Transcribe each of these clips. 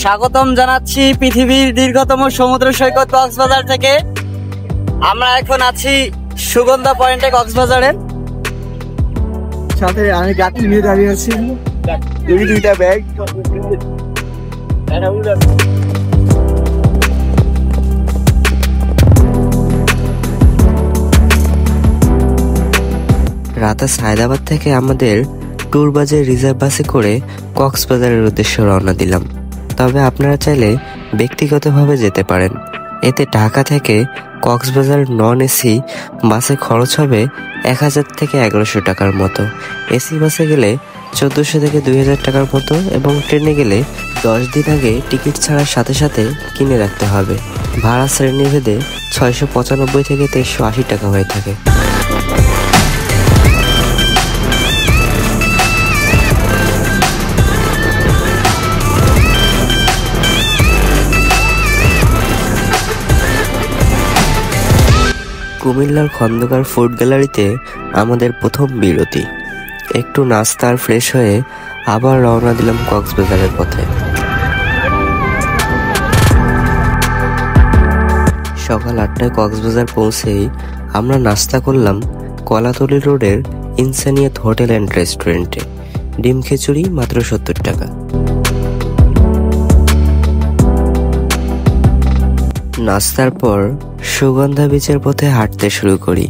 স্বাগতম জানাচ্ছি পৃথিবীর দীর্ঘতম সমুদ্র সৈকত কক্সবাজার থেকে। আমরা এখন আছি সুগন্ধা পয়েন্টে কক্সবাজারের সাথে। আমি গাড়ি নিয়ে দাঁড়িয়ে আছি, দুইটা ব্যাগ। রাতে সায়দাবাদ থেকে আমাদের ট্যুর বাজে রিজার্ভ বাসে করে কক্সবাজারের উদ্দেশ্যে রওনা দিলাম। তবে আপনারা চাইলে ব্যক্তিগতভাবে যেতে পারেন। এতে ঢাকা থেকে কক্সবাজার নন এসি বাসে খরচ হবে 1000 থেকে 1100 টাকার মতো। এসি বাসে গেলে 1400 থেকে 2000 টাকার মতো, এবং ট্রেনে গেলে 10 দিন আগে টিকিট ছাড়ার সাথে সাথে কিনে রাখতে হবে। ভাড়া শ্রেণীভেদে 695 থেকে 380 টাকা হয়ে থাকে। কুমিল্লার খন্দকার ফুড গ্যালারিতে আমাদের প্রথম বিরতি। একটু নাস্তা আর ফ্রেশ হয়ে আবার রওনা দিলাম কক্সবাজারের পথে। সকাল 8টায় কক্সবাজার পৌঁছেই আমরা নাস্তা করলাম কলাতলি রোডের ইনসানিয়াত হোটেল অ্যান্ড রেস্টুরেন্টে। ডিম খিচুড়ি মাত্র 70 টাকা। নাস্তার পর সুগন্ধা বিচের পথে হাঁটতে শুরু করি।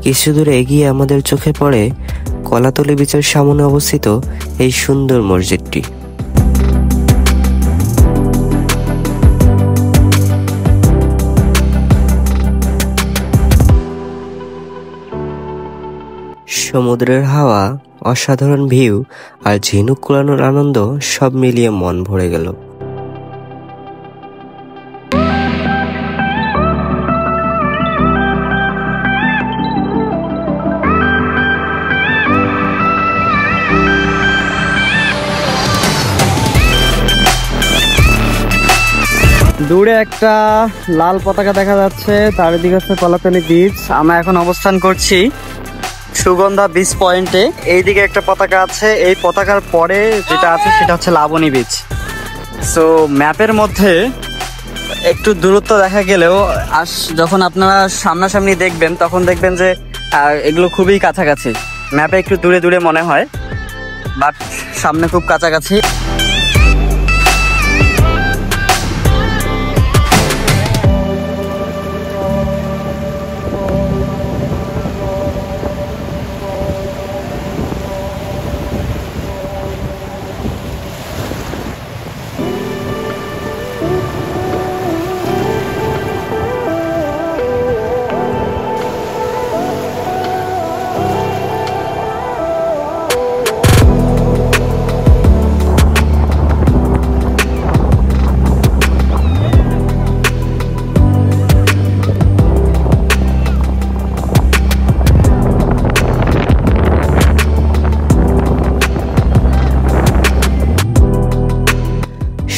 কিছু দূর এগিয়ে আমাদের চোখে পড়ে কলাতলি বিচের সামনে অবস্থিত এই সুন্দর মসজিদটি। সমুদ্রের হাওয়া, অসাধারণ ভিউ আর ঝিনুক কুড়ানোর আনন্দ সব মিলিয়ে মন ভরে গেল। দূরে একটা লাল পতাকা দেখা যাচ্ছে, চারিদিকে হচ্ছে কলাতলি বিচ। আমরা এখন অবস্থান করছি সুগন্ধা বিচ পয়েন্টে। এইদিকে একটা পতাকা আছে, এই পতাকার পরে যেটা আছে সেটা হচ্ছে লাবণী বিচ। সো ম্যাপের মধ্যে একটু দূরত্ব দেখা গেলেও যখন আপনারা সামনাসামনি দেখবেন তখন দেখবেন যে এগুলো খুবই কাছাকাছি। ম্যাপে একটু দূরে দূরে মনে হয়, বাট সামনে খুব কাছাকাছি।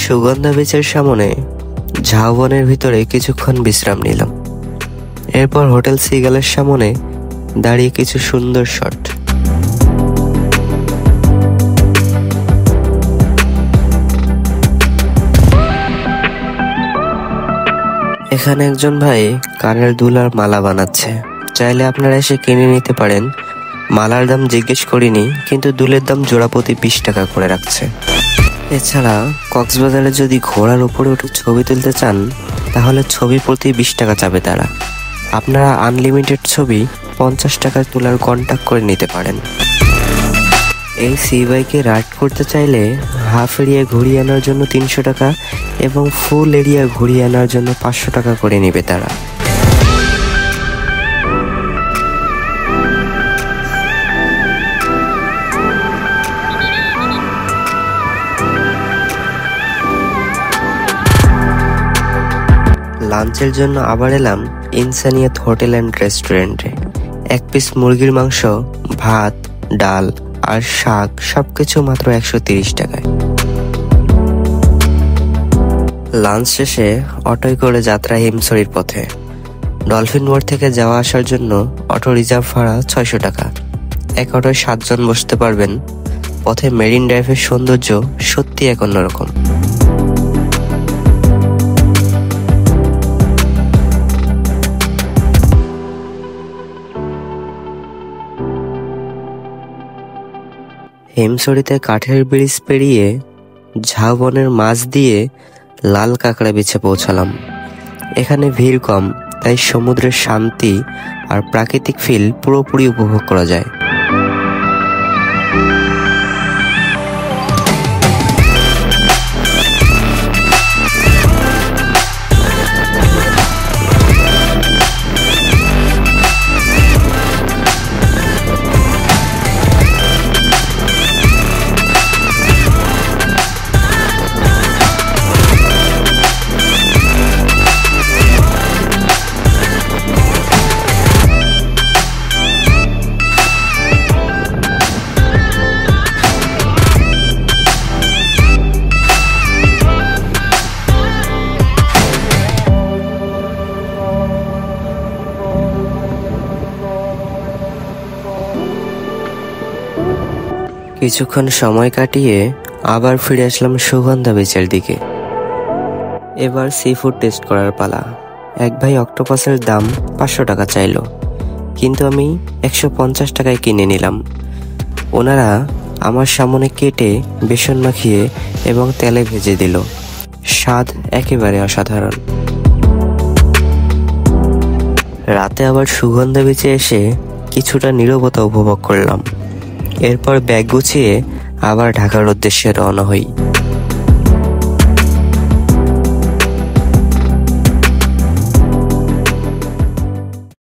সুগন্ধা বিচের সামনে ঝাউবনের ভিতরে কিছুক্ষণ বিশ্রাম নিলাম। এরপর হোটেল সিগালের সামনে দাঁড়িয়ে কিছু সুন্দর শট। এখানে একজন ভাই কানের দুল আর মালা বানাচ্ছে, চাইলে আপনারা এসে কিনে নিতে পারেন। মালার দাম জিজ্ঞেস করিনি, কিন্তু দুলের দাম জোড়াপতি 20 টাকা করে রাখছে। এছাড়া কক্সবাজারে যদি ঘোড়ার উপরে উঠে ছবি তুলতে চান তাহলে ছবি প্রতি 20 টাকা চাবে তারা। আপনারা আনলিমিটেড ছবি 50 টাকায় তোলার কন্ট্যাক্ট করে নিতে পারেন। এই সি বাইকে রাইড করতে চাইলে হাফ এরিয়া ঘুরিয়ে আনার জন্য 300 টাকা এবং ফুল এরিয়া ঘুরিয়ে আনার জন্য 500 টাকা করে নেবে তারা। লাঞ্চের জন্য আবার এলাম ইনসানিয়াত হোটেল অ্যান্ড রেস্টুরেন্টে। 1 পিস মুরগির মাংস, ভাত, ডাল আর শাক সবকিছু মাত্র 130 টাকায়। লাঞ্চ শেষে অটোয় করে যাত্রা হিমছড়ির পথে। ডলফিন মোড় থেকে যাওয়া আসার জন্য অটো রিজার্ভ ভাড়া 600 টাকা। এক অটোয় 7 জন বসতে পারবেন। পথে মেরিন ড্রাইভের সৌন্দর্য সত্যি এক অন্যরকম। হেমছড়িতে কাঠের ব্রিজ পেরিয়ে ঝাউবনের মাছ দিয়ে লাল কাঁকড়া বিচে পৌঁছালাম। এখানে ভিড় কম, তাই সমুদ্রের শান্তি আর প্রাকৃতিক ফিল পুরোপুরি উপভোগ করা যায়। কিছুক্ষণ সময় কাটিয়ে আবার ফিরে আসলাম সুগন্ধা বিচের দিকে। এবার সি ফুড টেস্ট করার পালা। এক ভাই অক্টোপাসের দাম 500 টাকা চাইলো, কিন্তু আমি 150 টাকায় কিনে নিলাম। ওনারা আমার সামনে কেটে বেসন মাখিয়ে এবং তেলে ভেজে দিল। স্বাদ একেবারে অসাধারণ। রাতে আবার সুগন্ধা বিচে এসে কিছুটা নীরবতা উপভোগ করলাম। এরপর ব্যাগ গুছিয়ে আবার ঢাকার উদ্দেশ্যে রওনা হই।